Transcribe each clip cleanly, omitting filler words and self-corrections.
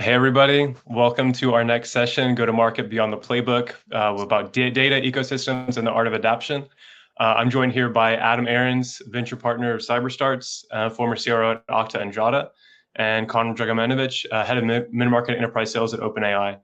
Hey everybody, welcome to our next session, Go to Market Beyond the Playbook, about data ecosystems and the art of adaptation. I'm joined here by Adam Aarons, venture partner of CyberStarts, former CRO at Okta and Jada, and Conor Dragomanovich, head of mid-market enterprise sales at OpenAI.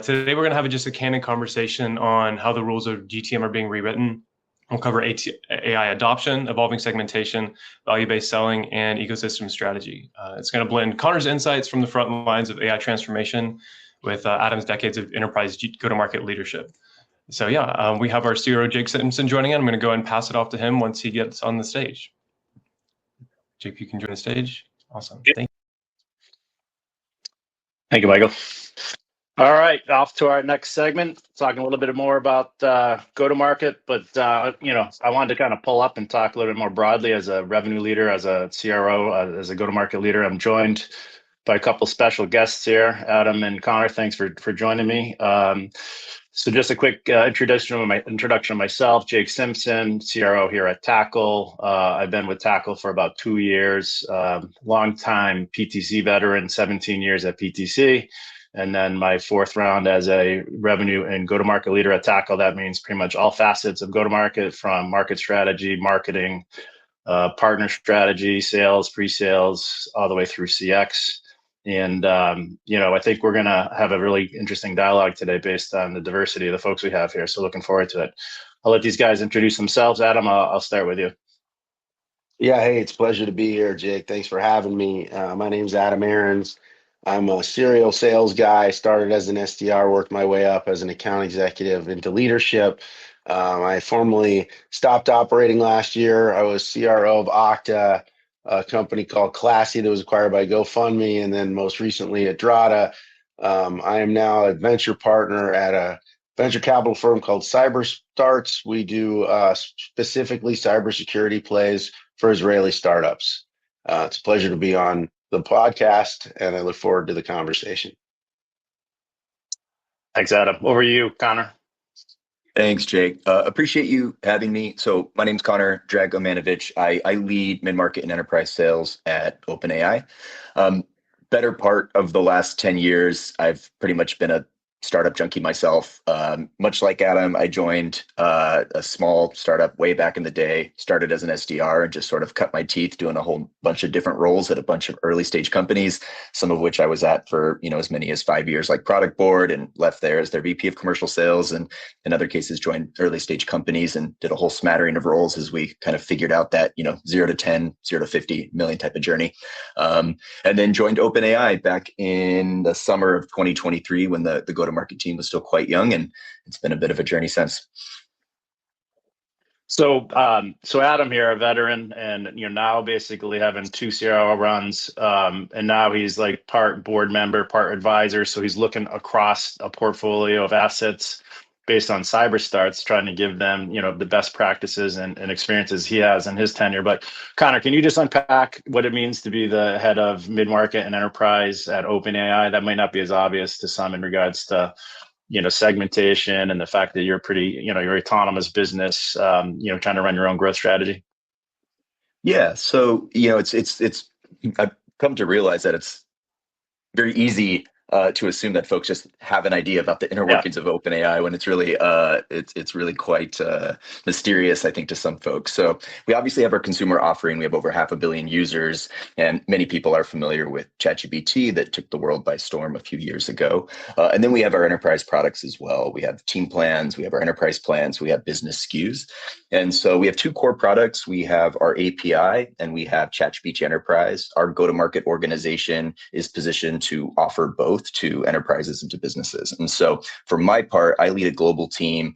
Today we're going to have just a candid conversation on how the rules of GTM are being rewritten. We'll cover AI adoption, evolving segmentation, value-based selling, and ecosystem strategy. It's going to blend Conor's insights from the front lines of AI transformation with Adam's decades of enterprise go-to-market leadership. So yeah, we have our CRO, Jake Simpson, joining in. I'm going to go ahead and pass it off to him once he gets on the stage. Jake, you can join the stage. Awesome. Thank you. Thank you, Michael. All right, off to our next segment, talking a little bit more about go-to-market, but I wanted to kind of pull up and talk a little bit more broadly as a revenue leader, as a CRO, as a go-to-market leader. I'm joined by a couple special guests here, Adam and Conor. Thanks for joining me. So just a quick introduction of myself, Jake Simpson, CRO here at Tackle. I've been with Tackle for about 2 years, long time PTC veteran, 17 years at PTC. And then my fourth round as a revenue and go-to-market leader at Tackle. That means pretty much all facets of go-to-market, from market strategy, marketing, partner strategy, sales, pre-sales, all the way through CX. And, I think we're going to have a really interesting dialogue today based on the diversity of the folks we have here. So looking forward to it. I'll let these guys introduce themselves. Adam, I'll start with you. Yeah, hey, it's a pleasure to be here, Jake. Thanks for having me. My name's Adam Aarons. I'm a serial sales guy, started as an SDR, worked my way up as an account executive into leadership. I formally stopped operating last year. I was CRO of Okta, a company called Classy that was acquired by GoFundMe, and then most recently at Drata. I am now a venture partner at a venture capital firm called CyberStarts. We do specifically cybersecurity plays for Israeli startups. It's a pleasure to be on the podcast, and I look forward to the conversation. Thanks, Adam. Over to you, Conor. Thanks, Jake. Appreciate you having me. So my name's Conor Dragomanovich. I lead mid-market and enterprise sales at OpenAI. Better part of the last 10 years, I've pretty much been a startup junkie myself. Much like Adam, I joined a small startup way back in the day, started as an SDR and just sort of cut my teeth doing a whole bunch of different roles at a bunch of early stage companies, some of which I was at for, as many as 5 years, like Product Board, and left there as their VP of commercial sales, and in other cases joined early stage companies and did a whole smattering of roles as we kind of figured out that, 0 to 10, 0 to 50 million type of journey. And then joined OpenAI back in the summer of 2023 when the go-to-market team was still quite young, and it's been a bit of a journey since. So Adam here, a veteran, and now basically having 2 CRO runs, and now he's like part board member, part advisor. So he's looking across a portfolio of assets based on CyberStarts, trying to give them, the best practices and experiences he has in his tenure. But Conor, can you just unpack what it means to be the head of mid-market and enterprise at OpenAI? That might not be as obvious to some in regards to, segmentation and the fact that you're pretty, you're autonomous business, trying to run your own growth strategy. Yeah. So, it's I've come to realize that it's very easy to assume that folks just have an idea about the inner workings of OpenAI when it's really it's really quite mysterious, I think, to some folks. So we obviously have our consumer offering. We have over 500 million users, and many people are familiar with ChatGPT that took the world by storm a few years ago. And then we have our enterprise products as well. We have team plans, we have our enterprise plans, we have business SKUs. And so we have 2 core products. We have our API and we have ChatGPT Enterprise. Our go-to-market organization is positioned to offer both to enterprises and to businesses. And so for my part, I lead a global team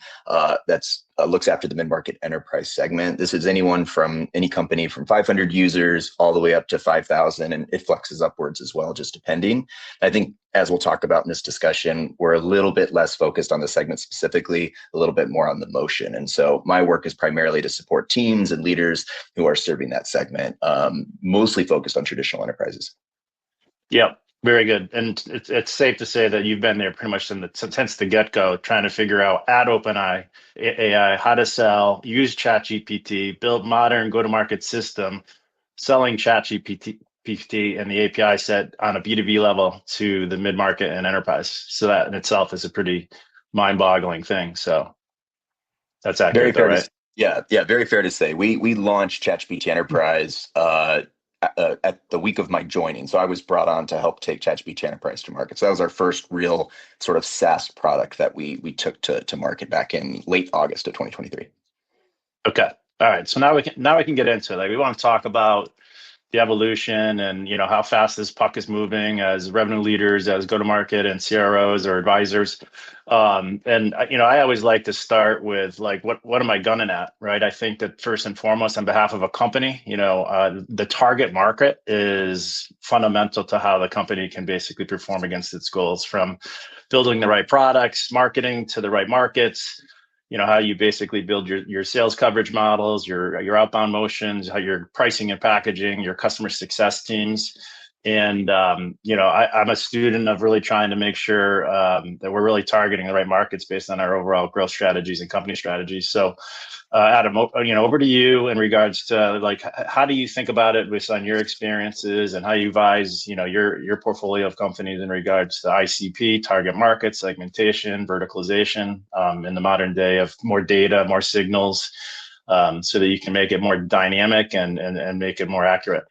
that's looks after the mid-market enterprise segment. This is anyone from any company from 500 users all the way up to 5,000, and it flexes upwards as well, just depending. I think, as we'll talk about in this discussion, we're a little bit less focused on the segment specifically, a little bit more on the motion. And so my work is primarily to support teams and leaders who are serving that segment, mostly focused on traditional enterprises. Yeah. Very good. And it's safe to say that you've been there pretty much since the get-go, trying to figure out at OpenAI how to sell, use ChatGPT, build modern go-to-market system, selling ChatGPT GPT and the API set on a B2B level to the mid-market and enterprise. So that in itself is a pretty mind-boggling thing. So that's accurate, though, right? Very fair to say. We launched ChatGPT Enterprise at the week of my joining. So I was brought on to help take ChatGPT Enterprise to market. So that was our first real sort of SaaS product that we took to market back in late August of 2023. Okay. All right. So now we can get into it. Like, we want to talk about the evolution and, you know, how fast this puck is moving as revenue leaders, as go-to-market and CROs or advisors. And, you know, I always like to start with, like, what am I gunning at, right? I think that first and foremost, on behalf of a company, you know, the target market is fundamental to how the company can basically perform against its goals, from building the right products, marketing to the right markets, you know, how you basically build your sales coverage models, your outbound motions, how your pricing and packaging, your customer success teams. And, you know, I'm a student of really trying to make sure that we're really targeting the right markets based on our overall growth strategies and company strategies. So, Adam, you know, over to you in regards to, like, how do you think about it based on your experiences and how you advise, you know, your portfolio of companies in regards to ICP, target market, segmentation, verticalization, in the modern day of more data, more signals, so that you can make it more dynamic and make it more accurate?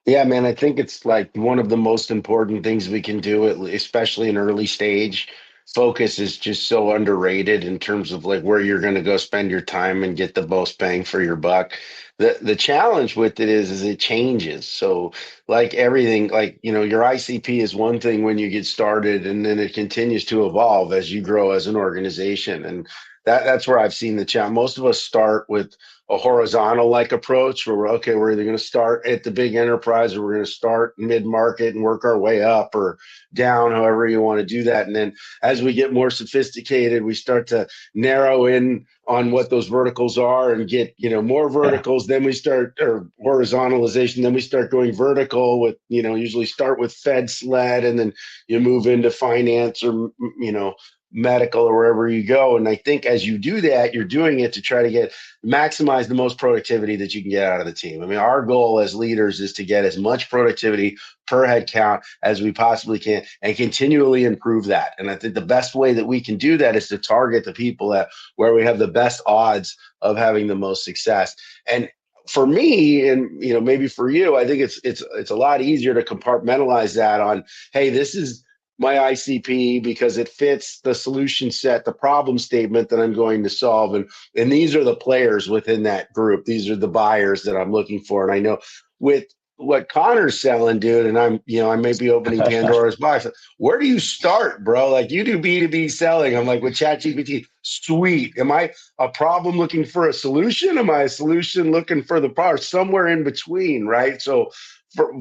Yeah, man, I think it's like one of the most important things we can do, especially in early stage. Focus is just so underrated in terms of like where you're going to go spend your time and get the most bang for your buck. The challenge with it is it changes. So like everything, like, you know, your ICP is one thing when you get started, and then it continues to evolve as you grow as an organization. And that's where I've seen the challenge. Most of us start with a horizontal like approach where we're either going to start at the big enterprise, or we're going to start mid market and work our way up or down, however you want to do that. And then as we get more sophisticated, we start to narrow in on what those verticals are and get, you know, more verticals. Then we start, or horizontalization, then we start going vertical with, you know, usually start with Fed SLED, and then you move into finance or, you know, medical or wherever you go. And I think as you do that, you're doing it to try to maximize the most productivity that you can get out of the team. I mean, our goal as leaders is to get as much productivity per head count as we possibly can and continually improve that. And I think the best way that we can do that is to target the people where we have the best odds of having the most success. And for me, and, you know, maybe for you, I think it's a lot easier to compartmentalize that on, hey, this is my ICP because it fits the solution set, the problem statement that I'm going to solve. And these are the players within that group. These are the buyers that I'm looking for. And I know with what Conor's selling, dude, and I may be opening Pandora's box. Where do you start, bro? Like, you do B2B selling. I'm like, with ChatGPT, sweet. Am I a problem looking for a solution? Am I a solution looking for the problem? Somewhere in between, right? So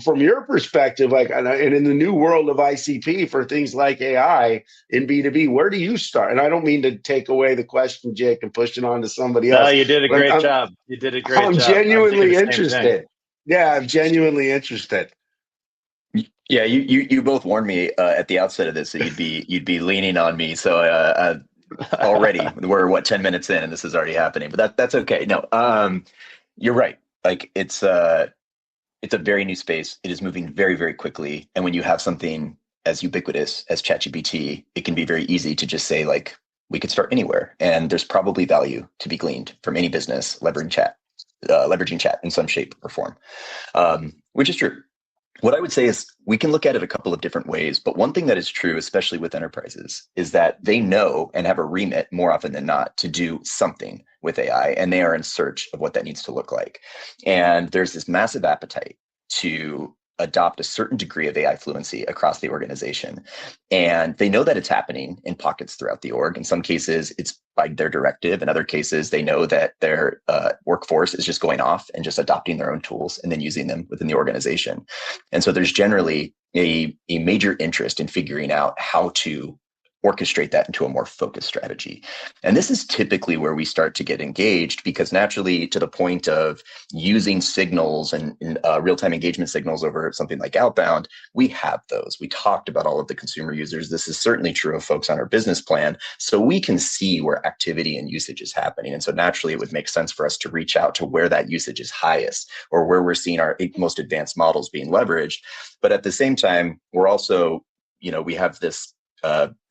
from your perspective, like, and in the new world of ICP for things like AI in B2B, where do you start? And I don't mean to take away the question, Jake, and push it on to somebody else. No, you did a great job. You did a great job. I'm genuinely interested. Yeah, I'm genuinely interested. Yeah, you both warned me at the outset of this that you'd be leaning on me. So already we're 10 minutes in, and this is already happening. But that's okay. No, you're right. Like, it's a very new space. It is moving very, very quickly. And when you have something as ubiquitous as ChatGPT, it can be very easy to just say, like, we could start anywhere. And there's probably value to be gleaned from any business leveraging chat in some shape or form, which is true. What I would say is we can look at it a couple of different ways. But one thing that is true, especially with enterprises, is that they know and have a remit more often than not to do something with AI, and they are in search of what that needs to look like. And there's this massive appetite to adopt a certain degree of AI fluency across the organization. And they know that it's happening in pockets throughout the org. In some cases, it's by their directive. In other cases, they know that their workforce is just going off and just adopting their own tools and then using them within the organization. And so there's generally a major interest in figuring out how to orchestrate that into a more focused strategy. And this is typically where we start to get engaged, because naturally, to the point of using signals and real-time engagement signals over something like outbound, we have those. We talked about all of the consumer users. This is certainly true of folks on our business plan. So we can see where activity and usage is happening. And so naturally, it would make sense for us to reach out to where that usage is highest, or where we're seeing our most advanced models being leveraged. But at the same time, we're also, we have this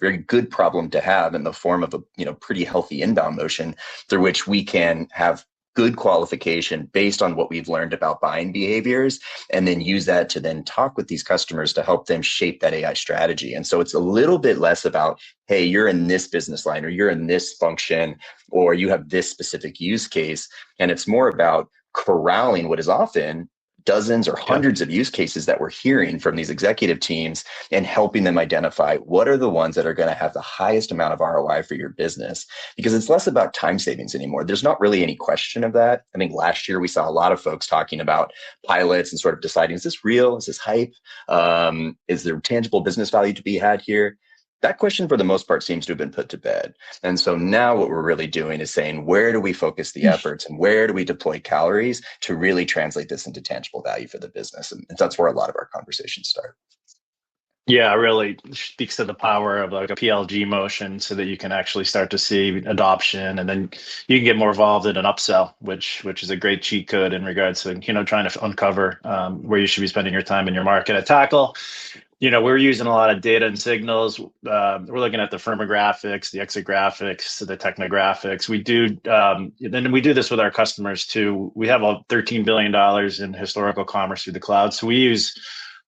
very good problem to have in the form of a pretty healthy inbound motion through which we can have good qualification based on what we've learned about buying behaviors, and then use that to then talk with these customers to help them shape that AI strategy. And so it's a little bit less about, hey, you're in this business line, or you're in this function, or you have this specific use case. And it's more about corralling what is often dozens or hundreds of use cases that we're hearing from these executive teams, and helping them identify what are the ones that are going to have the highest amount of ROI for your business, because it's less about time savings anymore. There's not really any question of that. I think last year we saw a lot of folks talking about pilots and sort of deciding, is this real? Is this hype? Is there tangible business value to be had here? That question, for the most part, seems to have been put to bed. And so now what we're really doing is saying, where do we focus the efforts, and where do we deploy calories to really translate this into tangible value for the business? And that's where a lot of our conversations start. Yeah, it really speaks to the power of like a PLG motion, so that you can actually start to see adoption, and then you can get more involved in an upsell, which is a great cheat code in regards to trying to uncover where you should be spending your time in your market at tackle. We're using a lot of data and signals. We're looking at the firmographics, the exographics, the technographics. We do, then we do this with our customers too. We have $13 billion in historical commerce through the cloud. So we use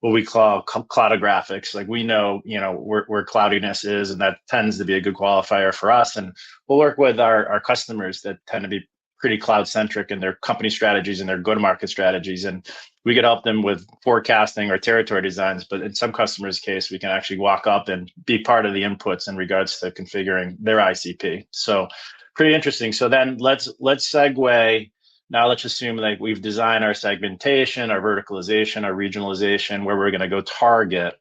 what we call cloudographics. Like we know, where cloudiness is, and that tends to be a good qualifier for us. And we'll work with our customers that tend to be pretty cloud centric in their company strategies and their go-to-market strategies. And we could help them with forecasting or territory designs, but in some customers' case, we can actually walk up and be part of the inputs in regards to configuring their ICP. So pretty interesting. So then let's segue. Now let's assume that we've designed our segmentation, our verticalization, our regionalization, where we're going to go target.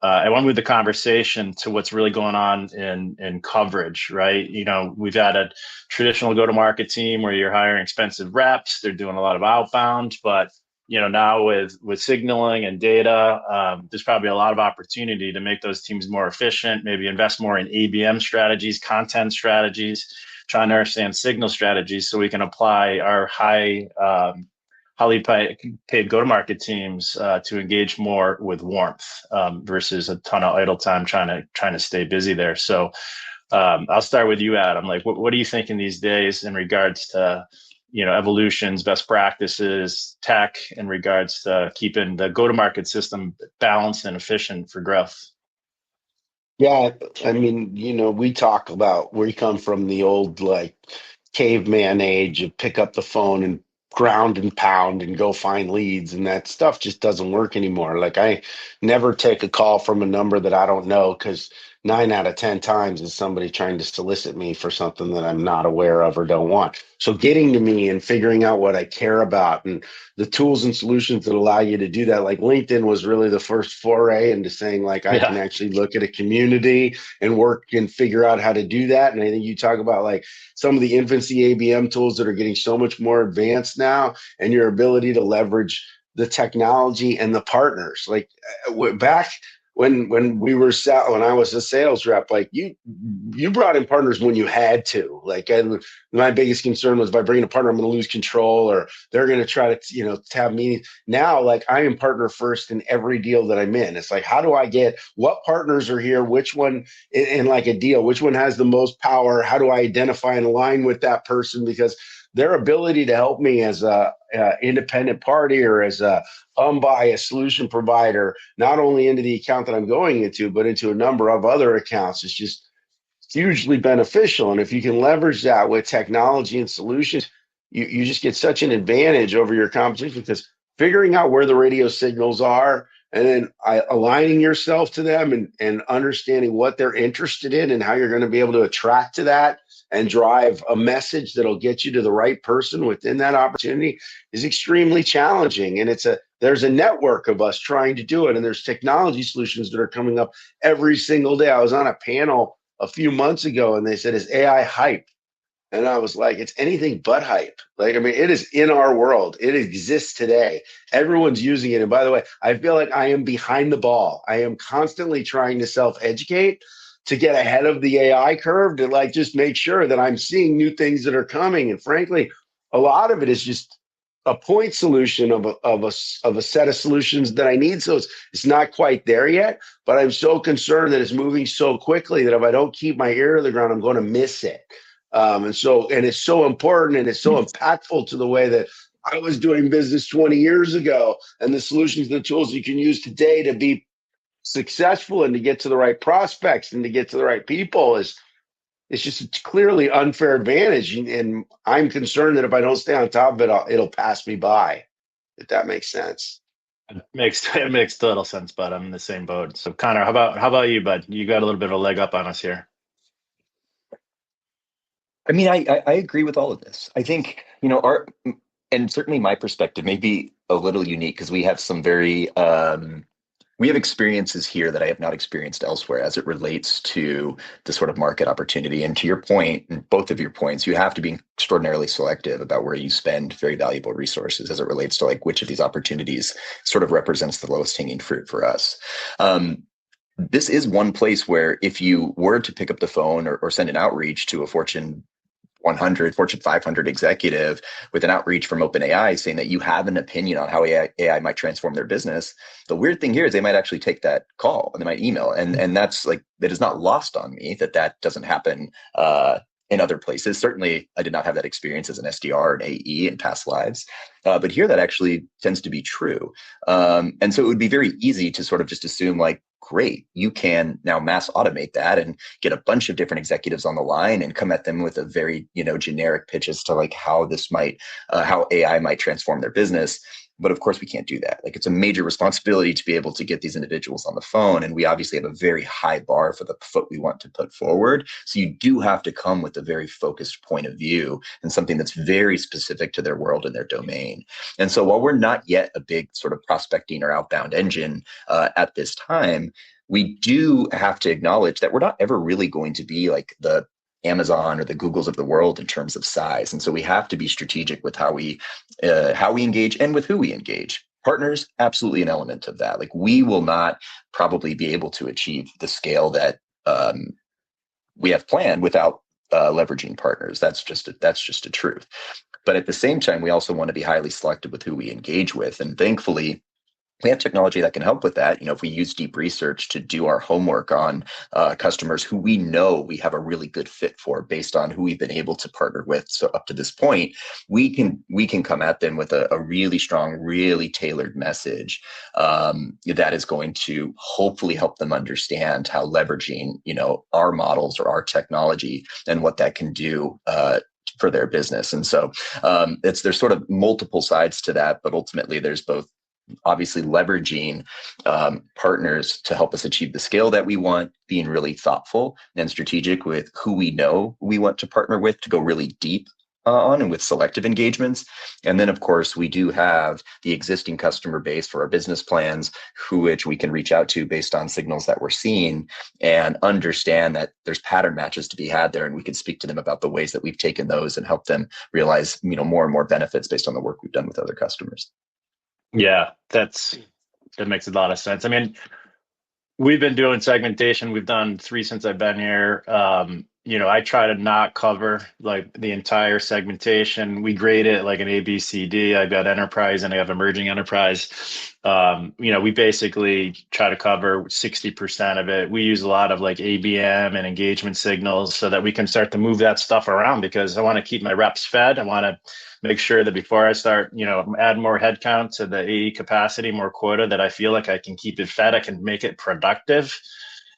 I want to move the conversation to what's really going on in coverage, right? We've had a traditional go-to-market team where you're hiring expensive reps. They're doing a lot of outbound, but now with signaling and data, there's probably a lot of opportunity to make those teams more efficient, maybe invest more in ABM strategies, content strategies, trying to understand signal strategies, so we can apply our highly paid go-to-market teams to engage more with warmth versus a ton of idle time trying to stay busy there. So I'll start with you, Adam. Like, what are you thinking these days in regards to evolutions, best practices, tech, in regards to keeping the go-to-market system balanced and efficient for growth? Yeah, I mean, we talk about where you come from, the old like caveman age of pick up the phone and ground and pound and go find leads, and that stuff just doesn't work anymore. Like, I never take a call from a number that I don't know, because 9 out of 10 times is somebody trying to solicit me for something that I'm not aware of or don't want. So getting to me and figuring out what I care about, and the tools and solutions that allow you to do that, like LinkedIn was really the first foray into saying, like, I can actually look at a community and work and figure out how to do that. And I think you talk about like some of the infancy ABM tools that are getting so much more advanced now, and your ability to leverage the technology and the partners. Like back when I was a sales rep, like you brought in partners when you had to. Like, my biggest concern was, if I bring in a partner, I'm going to lose control, or they're going to try to have meetings. Now, like, I am partner first in every deal that I'm in. It's like, how do I get what partners are here, which one in like a deal, which one has the most power? How do I identify and align with that person? Because their ability to help me as a independent party, or as a unbiased solution provider, not only into the account that I'm going into, but into a number of other accounts, is just hugely beneficial. And if you can leverage that with technology and solutions, you just get such an advantage over your competition, because figuring out where the radio signals are, and then aligning yourself to them, and understanding what they're interested in and how you're going to be able to attract to that and drive a message that'll get you to the right person within that opportunity is extremely challenging. And there's a network of us trying to do it, and there's technology solutions that are coming up every single day. I was on a panel a few months ago, and they said, "Is AI hype?" And I was like, "It's anything but hype." Like, I mean, it is in our world. It exists today. Everyone's using it. And by the way, I feel like I am behind the ball. I am constantly trying to self-educate to get ahead of the AI curve, to like just make sure that I'm seeing new things that are coming. And frankly, a lot of it is just a point solution of a set of solutions that I need. So it's not quite there yet, but I'm so concerned that it's moving so quickly that if I don't keep my ear to the ground, I'm going to miss it. And it's so important, and it's so impactful to the way that I was doing business 20 years ago, and the solutions, the tools you can use today to be successful and to get to the right prospects and to get to the right people is it's just a clearly unfair advantage. And I'm concerned that if I don't stay on top of it, it'll pass me by, if that makes sense. It makes total sense, bud. I'm in the same boat. So Connor, how about you, bud? You got a little bit of a leg up on us here. I mean, I agree with all of this. I think, and certainly my perspective may be a little unique because we have some we have experiences here that I have not experienced elsewhere as it relates to the sort of market opportunity. And to your point, and both of your points, you have to be extraordinarily selective about where you spend very valuable resources as it relates to like which of these opportunities sort of represents the lowest hanging fruit for us. This is one place where if you were to pick up the phone or send an outreach to a Fortune 100, Fortune 500 executive with an outreach from OpenAI saying that you have an opinion on how AI might transform their business, the weird thing here is they might actually take that call and they might email. And that's like, that is not lost on me that doesn't happen in other places. Certainly, I did not have that experience as an SDR or an AE in past lives. But here that actually tends to be true. And so it would be very easy to sort of just assume like, great, you can now mass automate that and get a bunch of different executives on the line and come at them with a very, generic pitch as to like how this might, how AI might transform their business. But of course we can't do that. Like it's a major responsibility to be able to get these individuals on the phone. And we obviously have a very high bar for the foot we want to put forward. So you do have to come with a very focused point of view and something that's very specific to their world and their domain. And so while we're not yet a big sort of prospecting or outbound engine at this time, we do have to acknowledge that we're not ever really going to be like the Amazon or the Googles of the world in terms of size. And so we have to be strategic with how we engage and with who we engage. Partners, absolutely an element of that. Like we will not probably be able to achieve the scale that we have planned without leveraging partners. That's just a truth. But at the same time, we also want to be highly selective with who we engage with. And thankfully, we have technology that can help with that. If we use deep research to do our homework on customers who we know we have a really good fit for based on who we've been able to partner with. So up to this point, we can come at them with a really strong, really tailored message that is going to hopefully help them understand how leveraging, our models or our technology and what that can do for their business. And so there's sort of multiple sides to that, but ultimately there's both obviously leveraging partners to help us achieve the scale that we want, being really thoughtful and strategic with who we know we want to partner with to go really deep on and with selective engagements. And then, of course, we do have the existing customer base for our business plans, which we can reach out to based on signals that we're seeing and understand that there's pattern matches to be had there. And we can speak to them about the ways that we've taken those and help them realize, more and more benefits based on the work we've done with other customers. Yeah, that makes a lot of sense. I mean, we've been doing segmentation. We've done 3 since I've been here. I try to not cover like the entire segmentation. We grade it like an A, B, C, D. I've got enterprise and I have emerging enterprise. We basically try to cover 60% of it. We use a lot of like ABM and engagement signals so that we can start to move that stuff around because I want to keep my reps fed. I want to make sure that before I start, add more headcount to the AE capacity, more quota, that I feel like I can keep it fed, I can make it productive.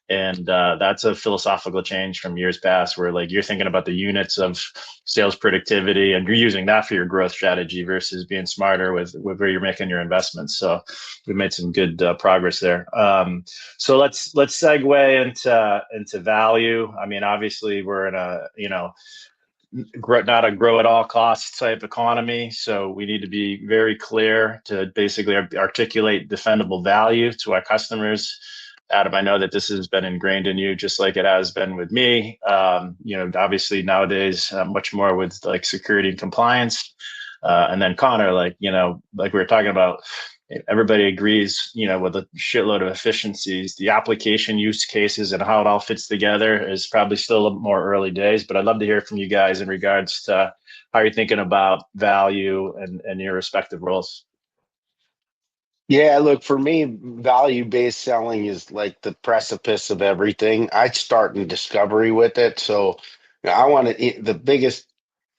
And that's a philosophical change from years past where like you're thinking about the units of sales productivity and you're using that for your growth strategy versus being smarter with where you're making your investments. So we've made some good progress there. So let's segue into value. I mean, obviously we're in a, not a grow at all costs type economy. So we need to be very clear to basically articulate defendable value to our customers. Adam, I know that this has been ingrained in you just like it has been with me. Obviously nowadays, much more with like security and compliance. And then Conor, like we were talking about, everybody agrees, with a shitload of efficiencies. The application use cases and how it all fits together is probably still a more early days, but I'd love to hear from you guys in regards to how you're thinking about value and your respective roles. Yeah, look, for me, value-based selling is like the precipice of everything. I start in discovery with it. So I want to, the biggest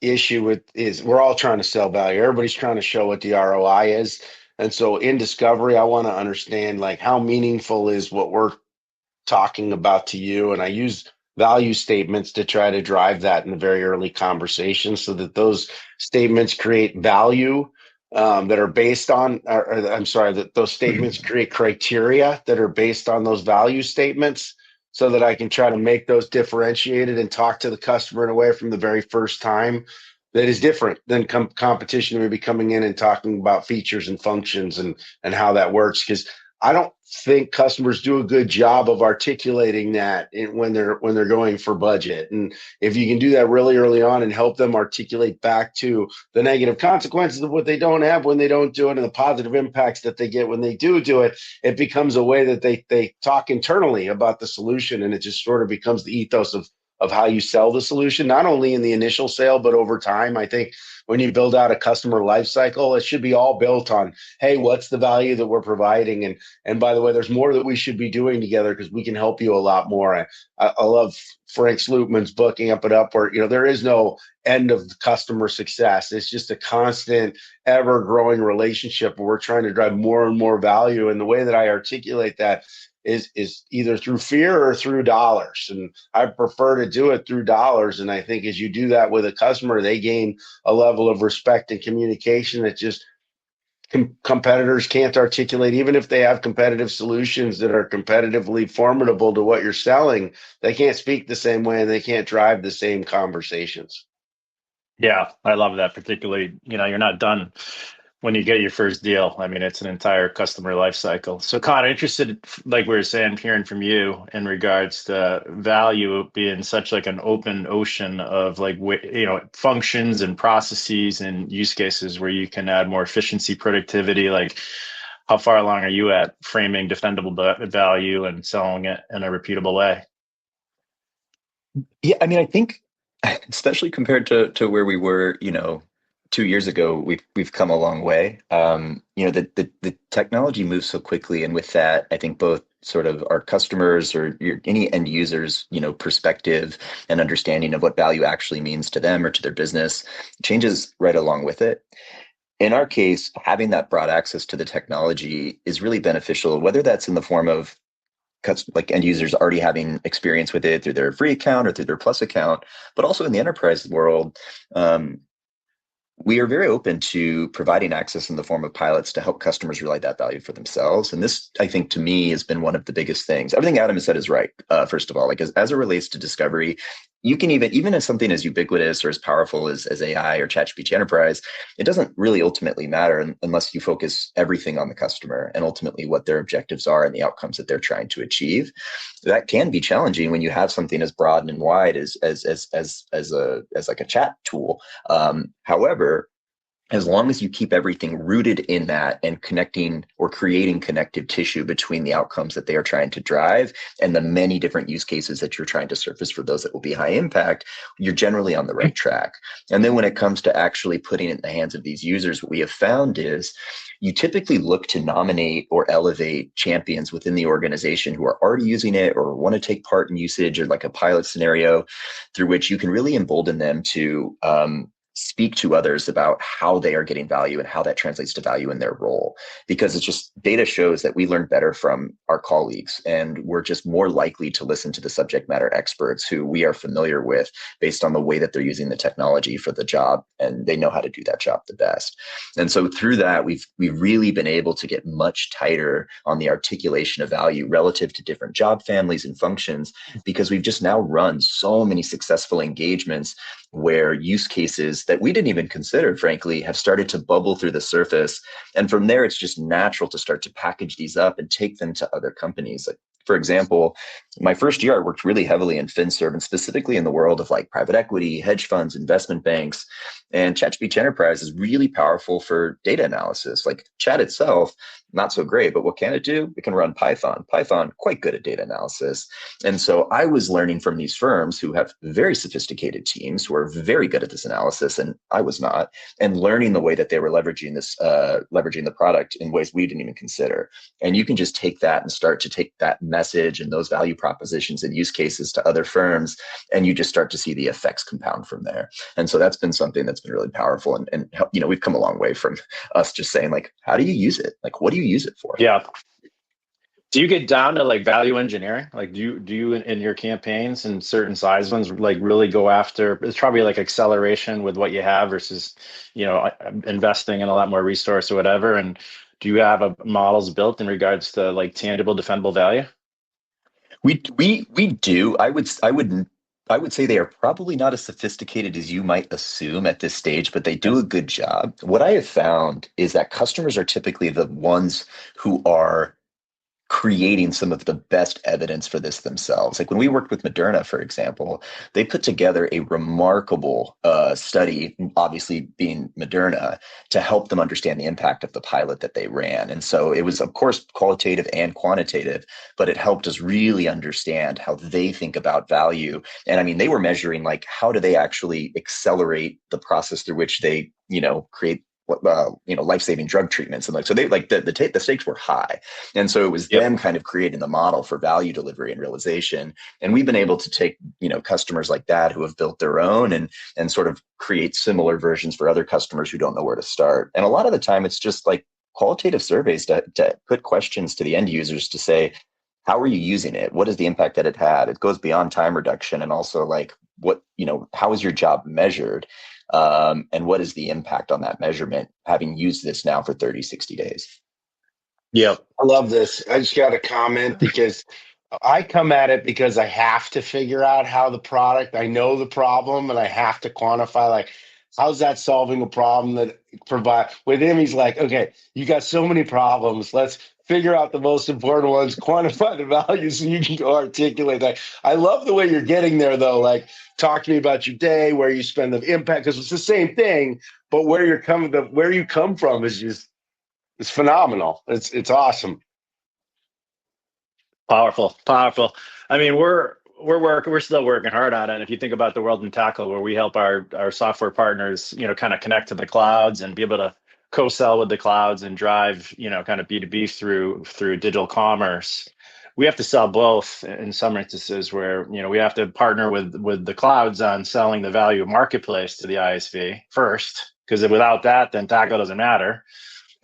issue with is we're all trying to sell value. Everybody's trying to show what the ROI is. And so in discovery, I want to understand like how meaningful is what we're talking about to you. And I use value statements to try to drive that in the very early conversation so that those statements create value that are based on, I'm sorry, that those statements create criteria that are based on those value statements so that I can try to make those differentiated and talk to the customer in a way from the very first time that is different than competition maybe coming in and talking about features and functions and how that works. Because I don't think customers do a good job of articulating that when they're going for budget. And if you can do that really early on and help them articulate back to the negative consequences of what they don't have when they don't do it and the positive impacts that they get when they do it, it becomes a way that they talk internally about the solution, and it just sort of becomes the ethos of how you sell the solution, not only in the initial sale, but over time. I think when you build out a customer life cycle, it should be all built on, hey, what's the value that we're providing? And by the way, there's more that we should be doing together because we can help you a lot more. I love Frank Slootman's book, Amp It Up, where there is no end of customer success. It's just a constant, ever-growing relationship where we're trying to drive more and more value. And the way that I articulate that is either through fear or through dollars. And I prefer to do it through dollars. And I think as you do that with a customer, they gain a level of respect and communication that just competitors can't articulate. Even if they have competitive solutions that are competitively formidable to what you're selling, they can't speak the same way and they can't drive the same conversations. Yeah, I love that. Particularly, you're not done when you get your first deal. I mean, it's an entire customer life cycle. So, Conor, interested, like we were saying, hearing from you in regards to value being such like an open ocean of like, functions and processes and use cases where you can add more efficiency, productivity. Like, how far along are you at framing defendable value and selling it in a repeatable way? Yeah, I mean, I think, especially compared to where we were, 2 years ago, we've come a long way. The technology moves so quickly, and with that, I think both sort of our customers or any end users, perspective and understanding of what value actually means to them or to their business changes right along with it. In our case, having that broad access to the technology is really beneficial, whether that's in the form of like end users already having experience with it through their free account or through their plus account, but also in the enterprise world. We are very open to providing access in the form of pilots to help customers realize that value for themselves. And this, I think, to me, has been one of the biggest things. Everything Adam has said is right. First of all, like as it relates to discovery, you can even as something as ubiquitous or as powerful as AI or ChatGPT Enterprise, it doesn't really ultimately matter unless you focus everything on the customer and ultimately what their objectives are and the outcomes that they're trying to achieve. That can be challenging when you have something as broad and wide as like a chat tool. However, as long as you keep everything rooted in that and connecting or creating connective tissue between the outcomes that they are trying to drive and the many different use cases that you're trying to surface for those that will be high impact, you're generally on the right track. And then when it comes to actually putting it in the hands of these users, what we have found is you typically look to nominate or elevate champions within the organization who are already using it or want to take part in usage, or like a pilot scenario through which you can really embolden them to speak to others about how they are getting value and how that translates to value in their role. Because it's just, data shows that we learn better from our colleagues, and we're just more likely to listen to the subject matter experts who we are familiar with based on the way that they're using the technology for the job, and they know how to do that job the best. And so through that, we've really been able to get much tighter on the articulation of value relative to different job families and functions, because we've just now run so many successful engagements where use cases that we didn't even consider, frankly, have started to bubble through the surface. And from there, it's just natural to start to package these up and take them to other companies. Like, for example, my first year, I worked really heavily in FinServ and specifically in the world of like private equity, hedge funds, investment banks. And ChatGPT Enterprise is really powerful for data analysis. Like chat itself, not so great, but what can it do? It can run Python. Python, quite good at data analysis. And so I was learning from these firms who have very sophisticated teams who are very good at this analysis, and I was not, and learning the way that they were leveraging this, leveraging the product in ways we didn't even consider. And you can just take that and start to take that message and those value propositions and use cases to other firms, and you just start to see the effects compound from there. And so that's been something that's been really powerful. And you know, we've come a long way from us just saying like, how do you use it? Like, what do you use it for? Yeah. Do you get down to like value engineering? Like, do you in your campaigns and certain size ones like really go after? It's probably like acceleration with what you have versus, you know, investing in a lot more resource or whatever. And do you have models built in regards to like tangible, defendable value? We do. I would say they are probably not as sophisticated as you might assume at this stage, but they do a good job. What I have found is that customers are typically the ones who are creating some of the best evidence for this themselves. Like when we worked with Moderna, for example, they put together a remarkable study, obviously being Moderna, to help them understand the impact of the pilot that they ran. And so it was, of course, qualitative and quantitative, but it helped us really understand how they think about value. And I mean, they were measuring like, how do they actually accelerate the process through which they, you know, create life-saving drug treatments. And like, so they like the stakes were high. And so it was them kind of creating the model for value delivery and realization. And we've been able to take, you know, customers like that who have built their own and sort of create similar versions for other customers who don't know where to start. And a lot of the time it's just like qualitative surveys to put questions to the end users to say, how are you using it? What is the impact that it had? It goes beyond time reduction and also like what, you know, how is your job measured? And what is the impact on that measurement, having used this now for 30, 60 days? Yeah. I love this. I just got a comment because I come at it because I have to figure out how I know the problem and I have to quantify like, how's that solving a problem that provide with him? He's like, okay, you got so many problems. Let's figure out the most important ones, quantify the values, so you can go articulate that. I love the way you're getting there though. Like, talk to me about your day, where you spend the impact, because it's the same thing, but where you come from is just, it's phenomenal. It's awesome. Powerful. I mean, we're still working hard on it. If you think about the World in Tackle, where we help our software partners, you know, kind of connect to the clouds and be able to co-sell with the clouds and drive, you know, kind of B2B through digital commerce. We have to sell both in some instances where, you know, we have to partner with the clouds on selling the value of marketplace to the ISV first, because without that, then Tackle doesn't matter.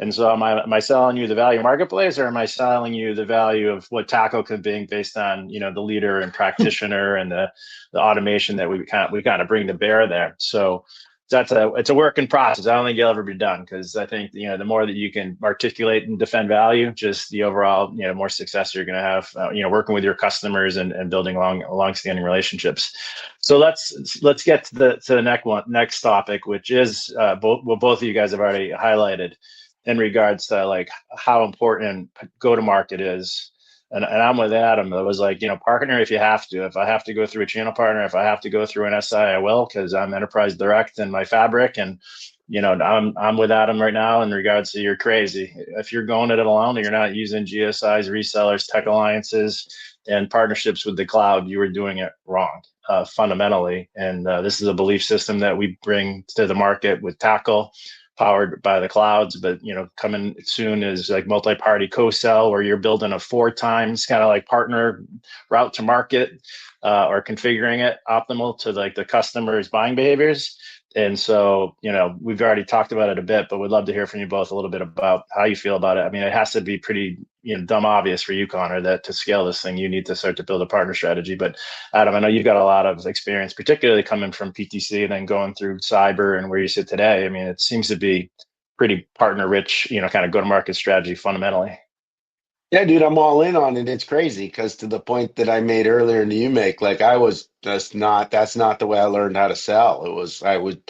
And so am I selling you the value of marketplace, or am I selling you the value of what Tackle could be based on, you know, the leader and practitioner and the automation that we kind of bring to bear there. So it's a work in process. I don't think you'll ever be done, because I think, you know, the more that you can articulate and defend value, just the overall, you know, more success you're going to have, you know, working with your customers and building long-standing relationships. So let's get to the next topic, which is what both of you guys have already highlighted in regards to like how important go-to-market is. And I'm with Adam. It was like, you know, partner if you have to. If I have to go through a channel partner, if I have to go through an SI, I will, because I'm enterprise direct in my fabric. And, you know, I'm with Adam right now in regards to you're crazy. If you're going at it alone and you're not using GSIs, resellers, tech alliances, and partnerships with the cloud, you are doing it wrong fundamentally. And this is a belief system that we bring to the market with Tackle, powered by the clouds, but, you know, coming soon is like multi-party co-sell, where you're building a 4 times kind of like partner route to market, or configuring it optimal to like the customer's buying behaviors. And so, you know, we've already talked about it a bit, but we'd love to hear from you both a little bit about how you feel about it. I mean, it has to be pretty, you know, dumb obvious for you, Conor, that to scale this thing, you need to start to build a partner strategy. But Adam, I know you've got a lot of experience, particularly coming from PTC and then going through cyber and where you sit today. I mean, it seems to be pretty partner rich, you know, kind of go-to-market strategy fundamentally. Yeah, dude, I'm all in on it. It's crazy because to the point that I made earlier and you make, like I was just not, that's not the way I learned how to sell. It was, I would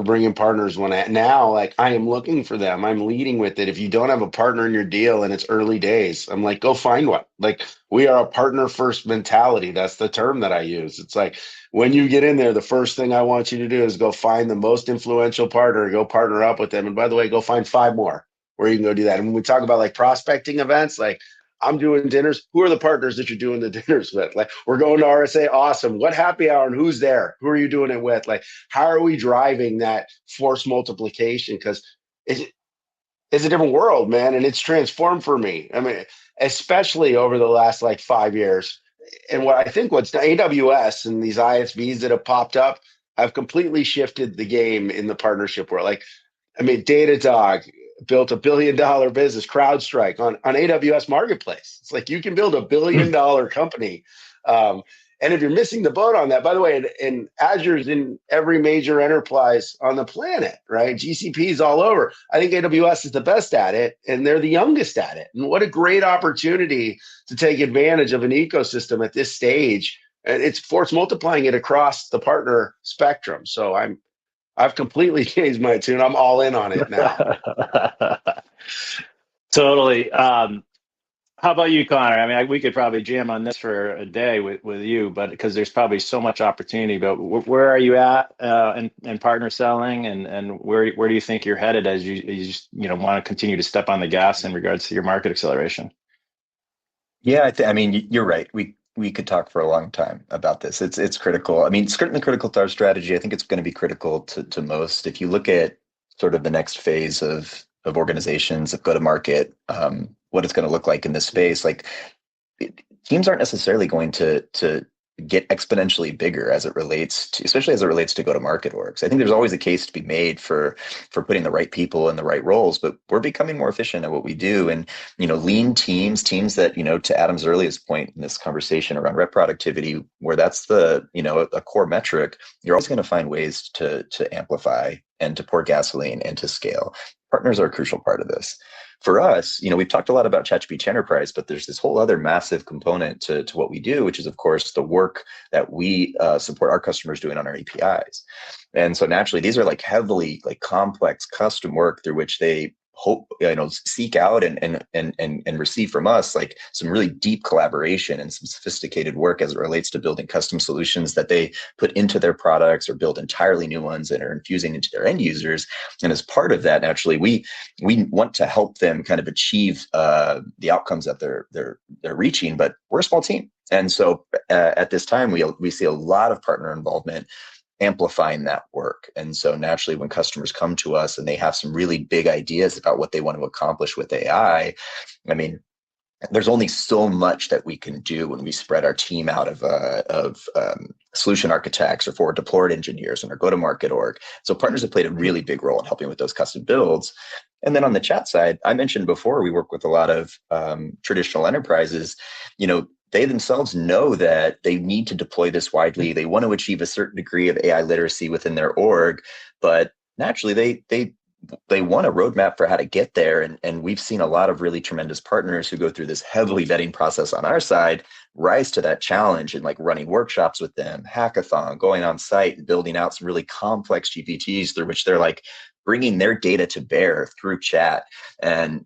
bring in partners now, like I am looking for them. I'm leading with it. If you don't have a partner in your deal and it's early days, I'm like, go find one. Like we are a partner first mentality. That's the term that I use. It's like when you get in there, the first thing I want you to do is go find the most influential partner, go partner up with them. And by the way, go find five more where you can go do that. And when we talk about like prospecting events, like I'm doing dinners. Who are the partners that you're doing the dinners with? Like we're going to RSA. Awesome. What happy hour and who's there? Who are you doing it with? Like how are we driving that force multiplication? Because it's a different world, man, and it's transformed for me. I mean, especially over the last like 5 years. And what I think what's AWS and these ISVs that have popped up have completely shifted the game in the partnership world. Like I mean, Datadog built $1 billion business, CrowdStrike on AWS Marketplace. It's like you can build $1 billion company. Um, and if you're missing the boat on that, by the way, and Azure's in every major enterprise on the planet, right? GCP's all over. I think AWS is the best at it, and they're the youngest at it. And what a great opportunity to take advantage of an ecosystem at this stage. And it's force multiplying it across the partner spectrum. So I've completely changed my tune. I'm all in on it now. Totally. How about you, Connor? I mean, we could probably jam on this for a day with you, but because there's probably so much opportunity. But where are you at in partner selling, and where do you think you're headed as you want to continue to step on the gas in regards to your market acceleration? Yeah, I mean, you're right. We could talk for a long time about this. It's critical. I mean, it's certainly critical to our strategy. I think it's going to be critical to most. If you look at sort of the next phase of organizations of go to market, what it's going to look like in this space, like teams aren't necessarily going to get exponentially bigger as it relates to, especially as it relates to go to market orgs. I think there's always a case to be made for putting the right people in the right roles, but we're becoming more efficient at what we do. And lean teams that, to Adam's earliest point in this conversation around rep productivity, where that's the a core metric, you're always going to find ways to amplify and to pour gasoline and to scale. Partners are a crucial part of this. For us, we've talked a lot about ChatGPT Enterprise, but there's this whole other massive component to what we do, which is, of course, the work that we support our customers doing on our APIs. And so naturally, these are like heavily like complex custom work through which they hope, seek out and receive from us like some really deep collaboration and some sophisticated work as it relates to building custom solutions that they put into their products or build entirely new ones and are infusing into their end users. And as part of that, naturally, we want to help them kind of achieve the outcomes that they're reaching, but we're a small team. And so at this time, we see a lot of partner involvement amplifying that work. And so naturally, when customers come to us and they have some really big ideas about what they want to accomplish with AI, I mean, there's only so much that we can do when we spread our team out of solution architects or forward deployed engineers in our go-to-market org. So partners have played a really big role in helping with those custom builds. And then on the chat side, I mentioned before, we work with a lot of traditional enterprises. They themselves know that they need to deploy this widely. They want to achieve a certain degree of AI literacy within their org, but naturally they want a roadmap for how to get there. And we've seen a lot of really tremendous partners who go through this heavily vetting process on our side rise to that challenge and like running workshops with them, hackathon, going on site and building out some really complex GPTs through which they're like bringing their data to bear through chat and,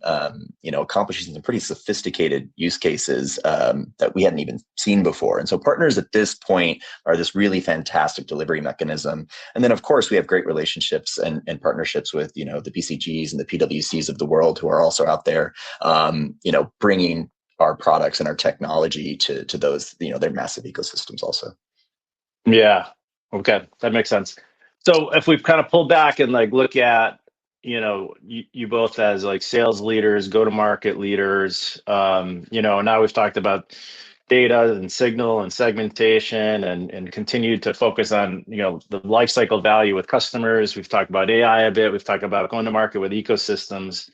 accomplishing some pretty sophisticated use cases that we hadn't even seen before. And so partners at this point are this really fantastic delivery mechanism. And then, of course, we have great relationships and partnerships with, the BCGs and the PwCs of the world who are also out there, bringing our products and our technology to those, their massive ecosystems also. Yeah. Okay. That makes sense. So if we've kind of pulled back and like look at, you both as like sales leaders, go-to-market leaders, now we've talked about data and signal and segmentation and continue to focus on, the life cycle value with customers. We've talked about AI a bit. We've talked about going to market with ecosystems.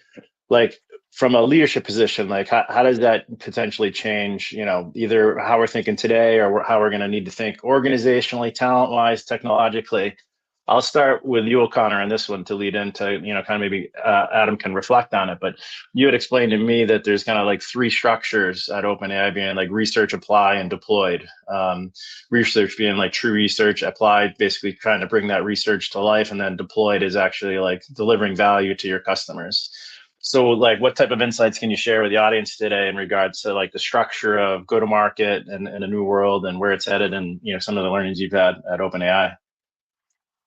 Like from a leadership position, like how does that potentially change, either how we're thinking today or how we're going to need to think organizationally, talent-wise, technologically? I'll start with you, Connor, on this one to lead into, kind of maybe Adam can reflect on it. But you had explained to me that there's kind of like three structures at OpenAI, being like research, apply, and deployed. Research being like true research, applied basically trying to bring that research to life, and then deployed is actually like delivering value to your customers. So like what type of insights can you share with the audience today in regards to like the structure of go-to-market and a new world and where it's headed, and some of the learnings you've had at OpenAI?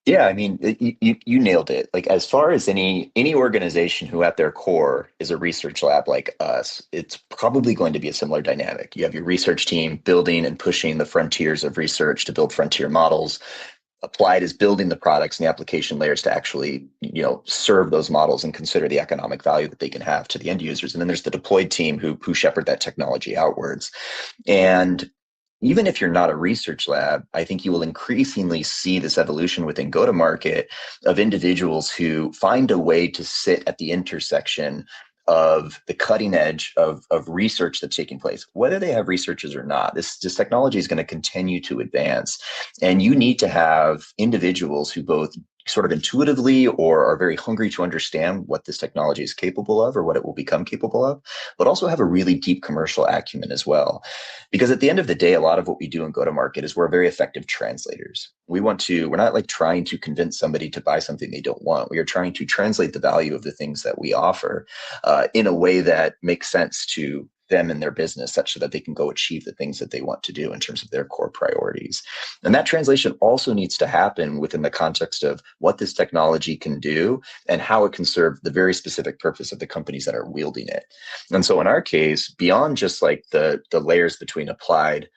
Yeah, I mean, you nailed it. Like as far as any organization who at their core is a research lab like us, it's probably going to be a similar dynamic. You have your research team building and pushing the frontiers of research to build frontier models. Applied is building the products and the application layers to actually, serve those models and consider the economic value that they can have to the end users. And then there's the deployed team who shepherd that technology outwards. And even if you're not a research lab, I think you will increasingly see this evolution within go-to-market of individuals who find a way to sit at the intersection of the cutting edge of research that's taking place, whether they have researchers or not. This technology is going to continue to advance. And you need to have individuals who both sort of intuitively or are very hungry to understand what this technology is capable of or what it will become capable of, but also have a really deep commercial acumen as well. Because at the end of the day, a lot of what we do in go-to-market is we're very effective translators. We're not like trying to convince somebody to buy something they don't want. We are trying to translate the value of the things that we offer in a way that makes sense to them and their business, such that they can go achieve the things that they want to do in terms of their core priorities. And that translation also needs to happen within the context of what this technology can do and how it can serve the very specific purpose of the companies that are wielding it. And so in our case, beyond just like the layers between applied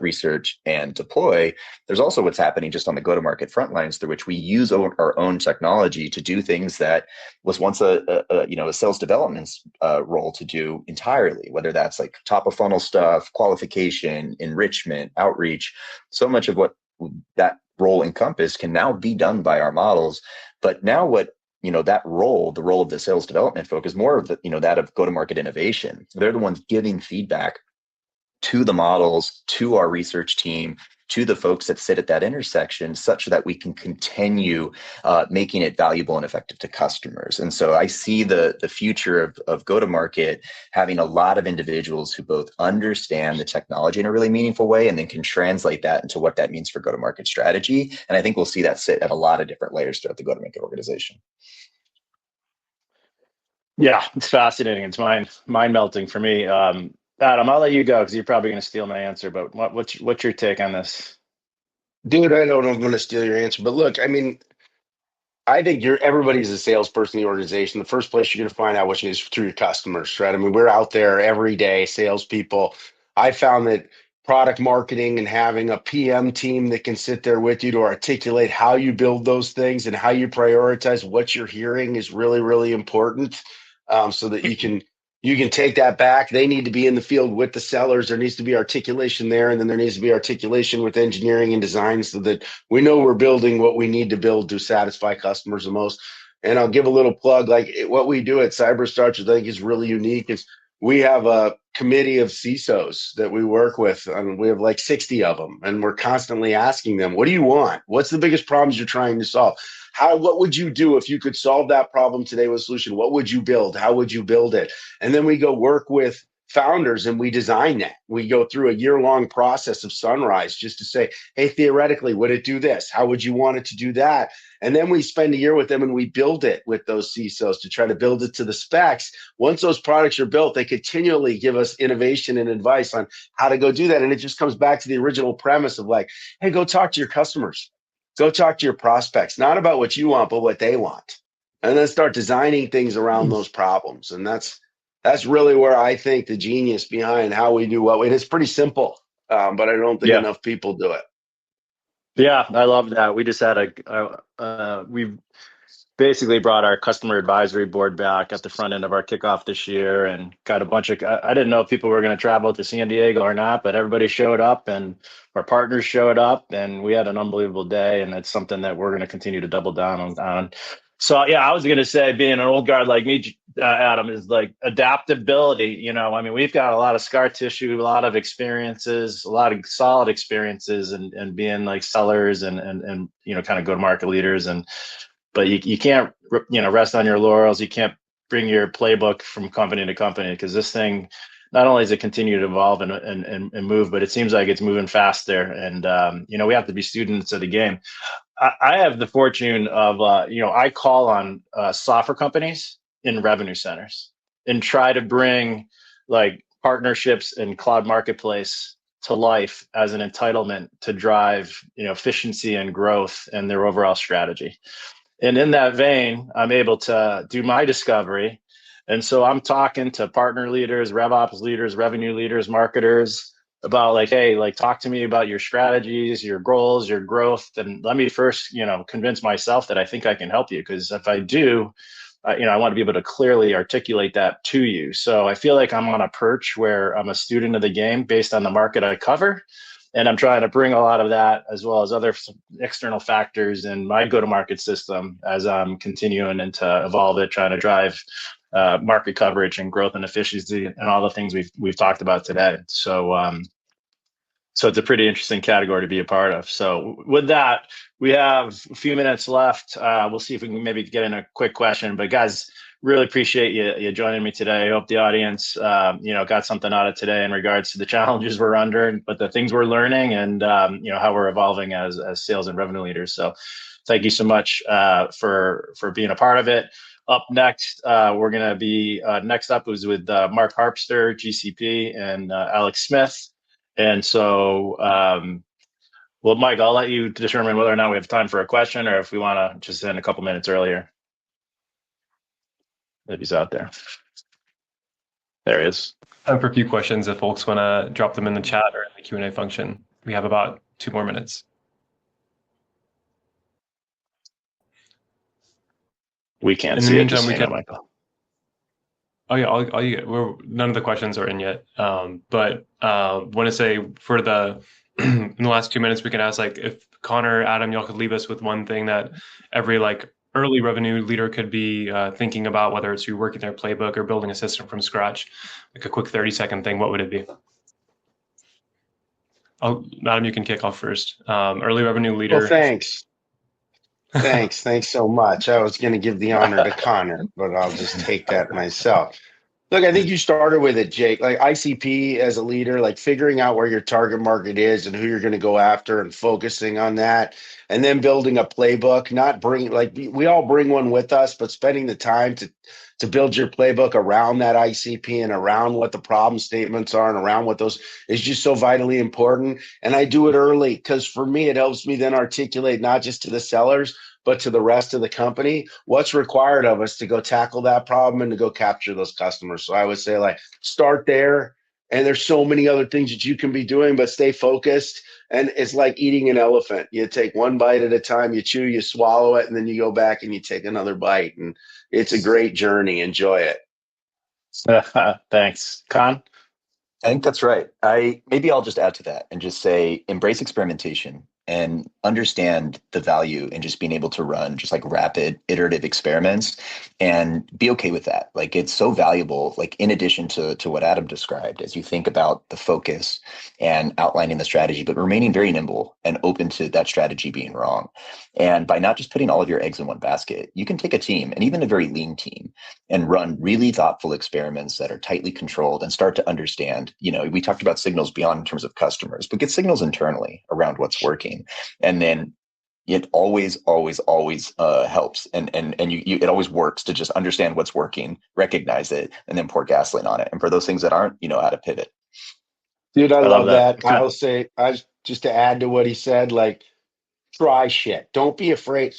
research and deploy, there's also what's happening just on the go-to-market front lines through which we use our own technology to do things that was once a sales development role to do entirely, whether that's like top of funnel stuff, qualification, enrichment, outreach. So much of what that role encompassed can now be done by our models. But now what that role, the role of the sales development folk, is more of the, that of go-to-market innovation. They're the ones giving feedback to the models, to our research team, to the folks that sit at that intersection, such that we can continue making it valuable and effective to customers. And so I see the future of go-to-market having a lot of individuals who both understand the technology in a really meaningful way and then can translate that into what that means for go-to-market strategy. And I think we'll see that sit at a lot of different layers throughout the go-to-market organization. Yeah, it's fascinating. It's mind melting for me. Adam, I'll let you go because you're probably going to steal my answer. But what's your take on this? Dude, I don't know if I'm going to steal your answer, but look, I mean, I think everybody's a salesperson in the organization. The first place you're going to find out what you is through your customers, right? I mean, we're out there every day, salespeople. I found that product marketing and having a PM team that can sit there with you to articulate how you build those things and how you prioritize what you're hearing is really, really important, so that you can take that back. They need to be in the field with the sellers. There needs to be articulation there. And then there needs to be articulation with engineering and design so that we know we're building what we need to build to satisfy customers the most. And I'll give a little plug, like what we do at CyberStarts, which I think is really unique, is we have a committee of CISOs that we work with. I mean, we have like 60 of them, and we're constantly asking them, what do you want? What's the biggest problems you're trying to solve? What would you do if you could solve that problem today with a solution? What would you build? How would you build it? And then we go work with founders and we design that. We go through a year-long process of sunrise just to say, hey, theoretically, would it do this? How would you want it to do that? And then we spend a year with them and we build it with those CISOs to try to build it to the specs. Once those products are built, they continually give us innovation and advice on how to go do that. And it just comes back to the original premise of like, hey, go talk to your customers. Go talk to your prospects, not about what you want, but what they want. And then start designing things around those problems. And that's really where I think the genius behind how we do what we do. It's pretty simple, but I don't think enough people do it. Yeah, I love that. We just had we've basically brought our customer advisory board back at the front end of our kickoff this year and got a bunch of, I didn't know if people were going to travel to San Diego or not, but everybody showed up and our partners showed up and we had an unbelievable day. And it's something that we're going to continue to double down on So yeah, I was going to say, being an old guard like me, Adam, is like adaptability. I mean, we've got a lot of scar tissue, a lot of experiences, a lot of solid experiences, and being like sellers and kind of go to market leaders. But you can't rest on your laurels. You can't bring your playbook from company to company, because this thing, not only does it continue to evolve and move, but it seems like it's moving faster. And we have to be students of the game. I have the fortune of, I call on software companies in revenue centers and try to bring like partnerships and cloud marketplace to life as an entitlement to drive, efficiency and growth and their overall strategy. And in that vein, I'm able to do my discovery. And so I'm talking to partner leaders, RevOps leaders, revenue leaders, marketers, about like, hey, like, talk to me about your strategies, your goals, your growth, and let me first, convince myself that I think I can help you. Because if I do, I want to be able to clearly articulate that to you. So I feel like I'm on a perch where I'm a student of the game based on the market I cover. And I'm trying to bring a lot of that, as well as other external factors in my go-to-market system, as I'm continuing and to evolve it, trying to drive market coverage and growth and efficiency and all the things we've talked about today. So it's a pretty interesting category to be a part of. So with that, we have a few minutes left. We'll see if we can maybe get in a quick question. But guys, really appreciate you joining me today. I hope the audience, got something out of today in regards to the challenges we're under, but the things we're learning, and how we're evolving as sales and revenue leaders. So thank you so much for being a part of it. Up next, we're going to be next up was with Mark Harpster, GCP, and Alex Smith. And so, well, Mike, I'll let you determine whether or not we have time for a question, or if we want to just end a couple minutes earlier. If he's out there. There he is. Time for a few questions if folks want to drop them in the chat or in the Q&A function. We have about 2 more minutes. We can't in see the it. meantime, Just we can. Michael. Oh yeah, none of the questions are in yet. But want to say for the in the last 2 minutes, we can ask, like, if Conor, Adam, y'all could leave us with one thing that every early revenue leader could be thinking about, whether it's reworking their playbook or building a system from scratch, like a quick 30-second thing. What would it be? Adam, you can kick off first. Early revenue leader. Well, thanks. Thanks so much. I was going to give the honor to Conor, but I'll just take that myself. Look, I think you started with it, Jake. Like ICP as a leader, like figuring out where your target market is and who you're going to go after and focusing on that, and then building a playbook. Not bring like we all bring one with us, but spending the time to build your playbook around that ICP and around what the problem statements are and around what those is just so vitally important. And I do it early because for me, it helps me then articulate not just to the sellers, but to the rest of the company, what's required of us to go tackle that problem and to go capture those customers. So I would say, like, start there. And there's so many other things that you can be doing, but stay focused. And it's like eating an elephant. You take one bite at a time, you chew, you swallow it, and then you go back and you take another bite. And it's a great journey. Enjoy it. Thanks. Con? I think that's right. Maybe I'll just add to that and just say, embrace experimentation and understand the value in just being able to run just like rapid iterative experiments, and be okay with that. Like, it's so valuable, like in addition to what Adam described, as you think about the focus and outlining the strategy, but remaining very nimble and open to that strategy being wrong. And by not just putting all of your eggs in one basket, you can take a team, and even a very lean team, and run really thoughtful experiments that are tightly controlled and start to understand, we talked about signals beyond in terms of customers, but get signals internally around what's working. And then it always helps. And it always works to just understand what's working, recognize it, and then pour gasoline on it. And for those things that aren't, how to pivot. Dude, I love that. Okay. I'll say, just to add to what he said, like, try shit. Don't be afraid.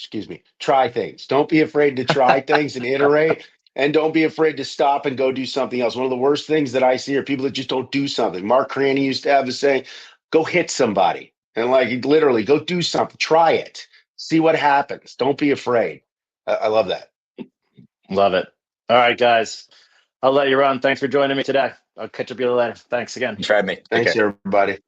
Try things. Don't be afraid to try things and iterate. And don't be afraid to stop and go do something else. One of the worst things that I see are people that just don't do something. Mark Craney used to have a saying, go hit somebody. And like, literally, go do something. Try it. See what happens. Don't be afraid. I love that. Love it. All right, guys. I'll let you run. Thanks for joining me today. I'll catch up with you later. Thanks again. You tried me. Thanks, everybody.